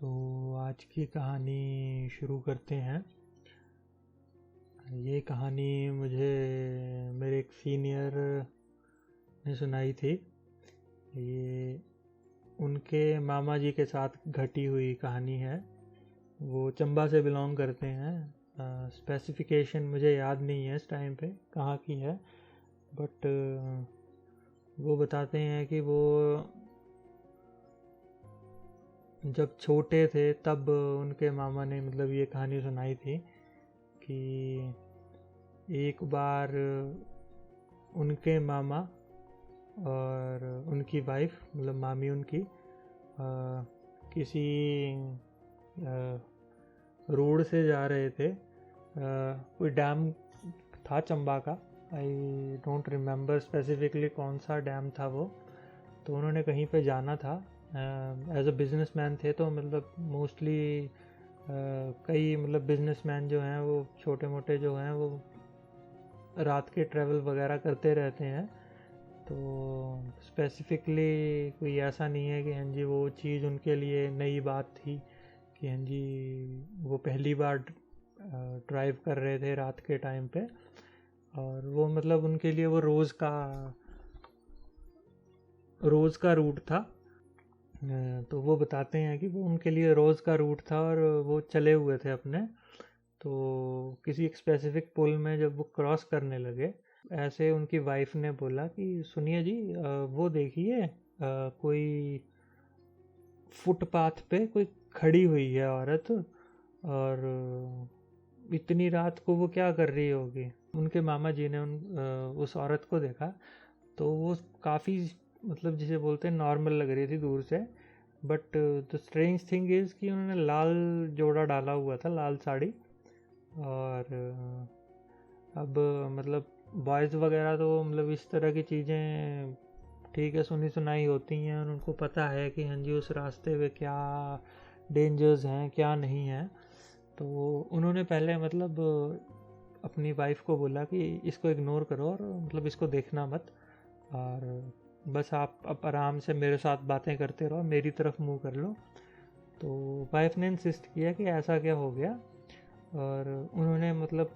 तो आज की कहानी शुरू करते हैं। ये कहानी मुझे मेरे एक सीनियर ने सुनाई थी। ये उनके मामा जी के साथ घटी हुई कहानी है। वो चंबा से बिलोंग करते हैं। स्पेसिफिकेशन मुझे याद नहीं है इस टाइम पे कहाँ की है, बट वो बताते हैं कि वो जब छोटे थे तब उनके मामा ने मतलब ये कहानी सुनाई थी कि एक बार उनके मामा और उनकी वाइफ मतलब मामी उनकी किसी रोड से जा रहे थे। कोई डैम था चंबा का। आई डोंट रिमेम्बर स्पेसिफिकली कौन सा डैम था वो। तो उन्होंने कहीं पे जाना था। एज अ बिजनेसमैन थे तो मतलब मोस्टली कई मतलब बिजनेसमैन जो हैं वो छोटे मोटे जो हैं वो रात के ट्रैवल वगैरह करते रहते हैं। तो स्पेसिफिकली कोई ऐसा नहीं है कि हाँ जी वो चीज़ उनके लिए नई बात थी कि हाँ जी वो पहली बार ड्राइव कर रहे थे रात के टाइम पे। और वो मतलब उनके लिए वो रोज़ का रूट था। तो वो बताते हैं कि वो उनके लिए रोज़ का रूट था और वो चले हुए थे अपने। तो किसी एक स्पेसिफिक पुल में जब वो क्रॉस करने लगे, ऐसे उनकी वाइफ ने बोला कि सुनिए जी, वो देखिए कोई फुटपाथ पे कोई खड़ी हुई है औरत, और इतनी रात को वो क्या कर रही होगी। उनके मामा जी ने उस औरत को देखा तो वो काफ़ी मतलब जिसे बोलते हैं नॉर्मल लग रही थी दूर से। But the strange thing is कि उन्होंने लाल जोड़ा डाला हुआ था, लाल साड़ी। और अब मतलब बॉयज़ वगैरह तो मतलब इस तरह की चीज़ें ठीक है सुनी सुनाई होती हैं और उनको पता है कि हाँ जी उस रास्ते पे क्या डेंजर्स हैं क्या नहीं है। तो उन्होंने पहले मतलब अपनी वाइफ को बोला कि इसको इग्नोर करो और मतलब इसको देखना मत, और बस आप आराम से मेरे साथ बातें करते रहो, मेरी तरफ मुंह कर लो। तो वाइफ ने इंसिस्ट किया कि ऐसा क्या हो गया, और उन्होंने मतलब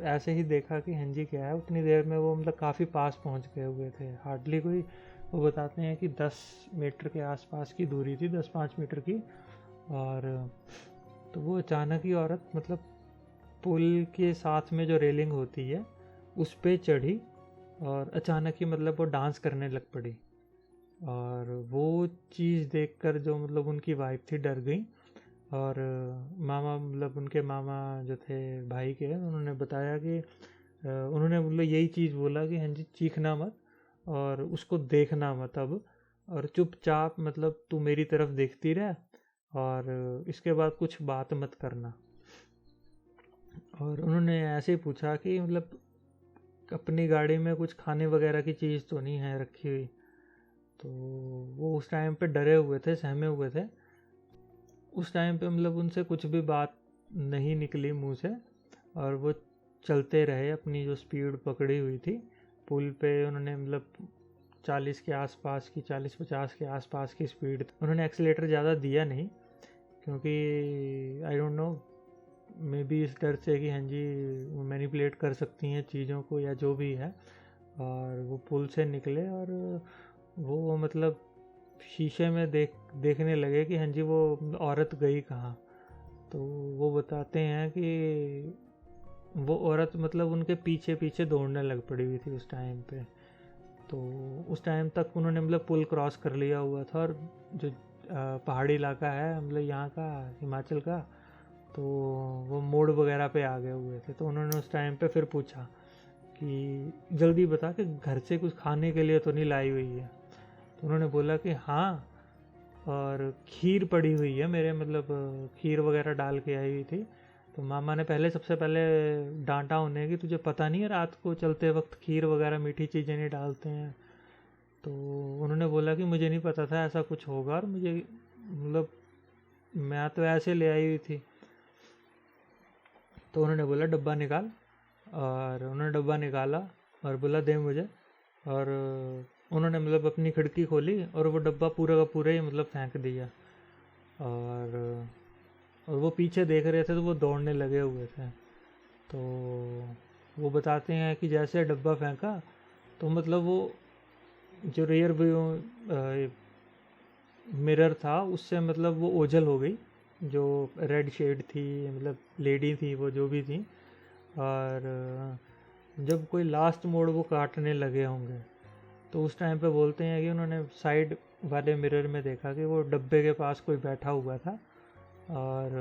ऐसे ही देखा कि हाँ जी क्या है। उतनी देर में वो मतलब काफ़ी पास पहुंच गए हुए थे, हार्डली कोई, वो बताते हैं कि 10 मीटर के आसपास की दूरी थी, 10-5 मीटर की। और तो वो अचानक ही औरत मतलब पुल के साथ में जो रेलिंग होती है उस पे चढ़ी और अचानक ही मतलब वो डांस करने लग पड़ी। और वो चीज़ देखकर जो मतलब उनकी वाइफ थी डर गई। और मामा मतलब उनके मामा जो थे भाई के, उन्होंने बताया कि उन्होंने मतलब यही चीज़ बोला कि हाँ जी चीखना मत और उसको देखना मत अब, और चुपचाप मतलब तू मेरी तरफ देखती रह और इसके बाद कुछ बात मत करना। और उन्होंने ऐसे ही पूछा कि मतलब अपनी गाड़ी में कुछ खाने वगैरह की चीज़ तो नहीं है रखी हुई। तो वो उस टाइम पे डरे हुए थे, सहमे हुए थे। उस टाइम पे मतलब उनसे कुछ भी बात नहीं निकली मुंह से, और वो चलते रहे अपनी जो स्पीड पकड़ी हुई थी। पुल पे उन्होंने मतलब 40 के आसपास की, 40-50 के आसपास की स्पीड, उन्होंने एक्सीलेटर ज़्यादा दिया नहीं क्योंकि I don't know, may be इस डर से कि हाँ जी वो मैनिपुलेट कर सकती हैं चीज़ों को या जो भी है। और वो पुल से निकले और वो मतलब शीशे में देखने लगे कि हाँ जी वो औरत गई कहाँ। तो वो बताते हैं कि वो औरत मतलब उनके पीछे पीछे दौड़ने लग पड़ी हुई थी उस टाइम पे। तो उस टाइम तक उन्होंने मतलब पुल क्रॉस कर लिया हुआ था, और जो पहाड़ी इलाका है मतलब यहाँ का, हिमाचल का, तो वो मोड़ वगैरह पे आ गए हुए थे। तो उन्होंने उस टाइम पे फिर पूछा कि जल्दी बता कि घर से कुछ खाने के लिए तो नहीं लाई हुई है। तो उन्होंने बोला कि हाँ, और खीर पड़ी हुई है मेरे, मतलब खीर वगैरह डाल के आई हुई थी। तो मामा ने पहले सबसे पहले डांटा उन्हें कि तुझे पता नहीं है रात को चलते वक्त खीर वगैरह मीठी चीज़ें नहीं डालते हैं। तो उन्होंने बोला कि मुझे नहीं पता था ऐसा कुछ होगा, और मुझे मतलब मैं तो ऐसे ले आई हुई थी। तो उन्होंने बोला डब्बा निकाल, और उन्होंने डब्बा निकाला और बोला दे मुझे। और उन्होंने मतलब अपनी खिड़की खोली और वो डब्बा पूरा का पूरा ही मतलब फेंक दिया। और वो पीछे देख रहे थे तो वो दौड़ने लगे हुए थे। तो वो बताते हैं कि जैसे डब्बा फेंका तो मतलब वो जो रियर व्यू मिरर था उससे मतलब वो ओझल हो गई, जो रेड शेड थी, मतलब लेडी थी वो जो भी थी। और जब कोई लास्ट मोड़ वो काटने लगे होंगे तो उस टाइम पे बोलते हैं कि उन्होंने साइड वाले मिरर में देखा कि वो डब्बे के पास कोई बैठा हुआ था। और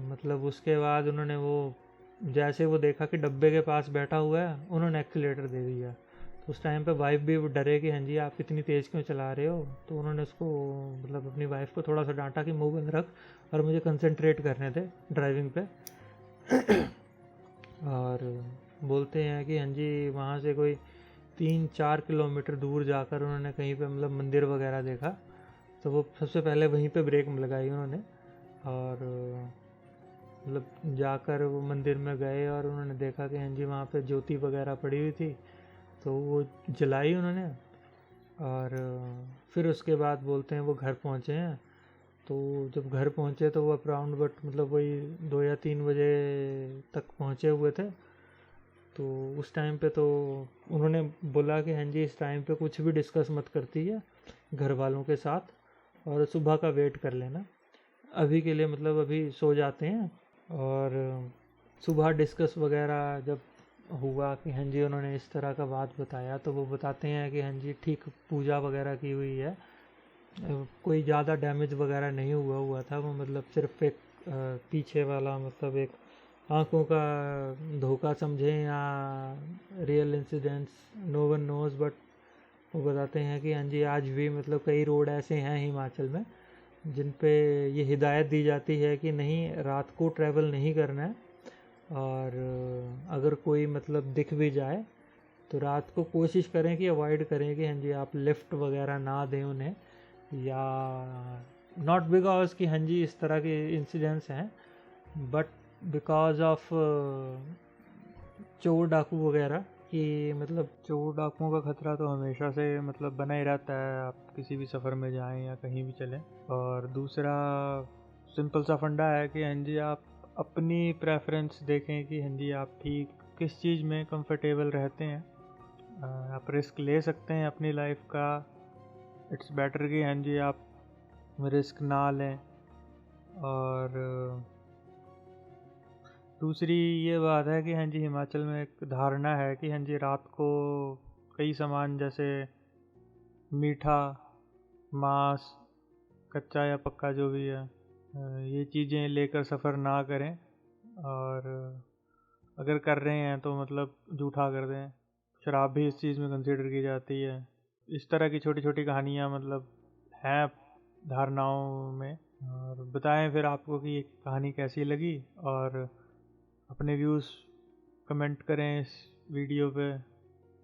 मतलब उसके बाद उन्होंने वो जैसे वो देखा कि डब्बे के पास बैठा हुआ है, उन्होंने एक्सीलेटर दे दिया। तो उस टाइम पे वाइफ भी डरे कि हाँ जी आप इतनी तेज़ क्यों चला रहे हो। तो उन्होंने उसको मतलब अपनी वाइफ को थोड़ा सा डांटा कि मुंह बंद रख और मुझे कंसंट्रेट करने दे ड्राइविंग पे। और बोलते हैं कि हाँ जी वहाँ से कोई 3-4 किलोमीटर दूर जाकर उन्होंने कहीं पे मतलब मंदिर वगैरह देखा। तो वो सबसे पहले वहीं पे ब्रेक लगाई उन्होंने। और मतलब जाकर वो मंदिर में गए और उन्होंने देखा कि हाँ जी वहाँ पे ज्योति वगैरह पड़ी हुई थी, तो वो जलाई उन्होंने। और फिर उसके बाद बोलते हैं वो घर पहुँचे हैं। तो जब घर पहुँचे तो वो अराउंड बट मतलब वही 2 या 3 बजे तक पहुँचे हुए थे। तो उस टाइम पे तो उन्होंने बोला कि हाँ जी इस टाइम पे कुछ भी डिस्कस मत करती है घर वालों के साथ, और सुबह का वेट कर लेना, अभी के लिए मतलब अभी सो जाते हैं। और सुबह डिस्कस वगैरह जब हुआ कि हाँ जी उन्होंने इस तरह का बात बताया, तो वो बताते हैं कि हाँ जी ठीक पूजा वगैरह की हुई है, कोई ज़्यादा डैमेज वगैरह नहीं हुआ था वो, मतलब सिर्फ एक पीछे वाला मतलब एक आंखों का धोखा समझें या real incidents, no one knows. But वो बताते हैं कि हाँ जी आज भी मतलब कई रोड ऐसे हैं हिमाचल में जिन पे ये हिदायत दी जाती है कि नहीं रात को ट्रैवल नहीं करना है। और अगर कोई मतलब दिख भी जाए तो रात को कोशिश करें कि अवॉइड करें कि हाँ जी आप लिफ्ट वगैरह ना दें उन्हें, या नॉट बिकॉज कि हाँ जी इस तरह के इंसिडेंट्स हैं, बट बिकॉज ऑफ चोर डाकू वगैरह, कि मतलब चोर डाकुओं का खतरा तो हमेशा से मतलब बना ही रहता है, आप किसी भी सफ़र में जाएं या कहीं भी चलें। और दूसरा सिंपल सा फंडा है कि हाँ जी आप अपनी प्रेफरेंस देखें कि हाँ जी आप ठीक किस चीज़ में कंफर्टेबल रहते हैं। आप रिस्क ले सकते हैं अपनी लाइफ का, इट्स बेटर कि हाँ जी आप रिस्क ना लें। और दूसरी ये बात है कि हाँ जी हिमाचल में एक धारणा है कि हाँ जी रात को कई सामान जैसे मीठा, मांस, कच्चा या पक्का जो भी है, ये चीज़ें लेकर सफ़र ना करें। और अगर कर रहे हैं तो मतलब जूठा कर दें। शराब भी इस चीज़ में कंसिडर की जाती है। इस तरह की छोटी छोटी कहानियाँ मतलब हैं धारणाओं में। और बताएं फिर आपको कि ये कहानी कैसी लगी, और अपने व्यूज़ कमेंट करें इस वीडियो पे।